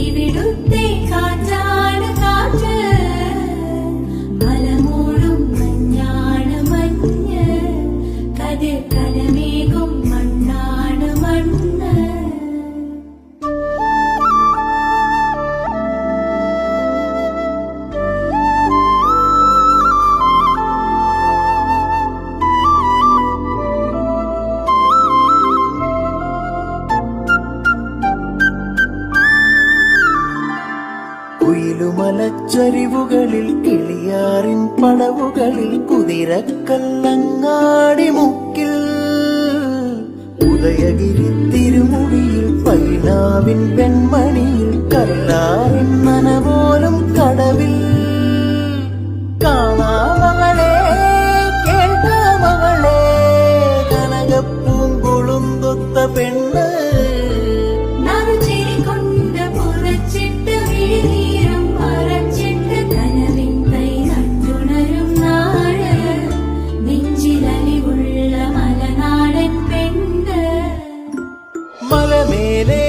ഇവിടുത്തെ കാറ്റാണ് കാറ്റ്, മലമൂടും മഞ്ഞാണ് മഞ്ഞ്, കതിർ കലമേകും മണ്ണാണ് മണ്ണ്. കുയിലുമലച്ചരിവുകളിൽ കിളിയാറിൻ പടവുകളിൽ കുതിരക്കല്ലങ്ങാടി മുക്കിൽ ഉദയഗിരി തിരുമുടിയിൽ പൈനാവിൻ പെൺമണിയിൽ കല്ലാറിൻ നനപോലും കടവിൽ കാണാമകളെ കേൾക്കാമകളെ കനകപ്പൂങ്കുളുന്തൊത്ത പെണ്ണ് മലമേലെ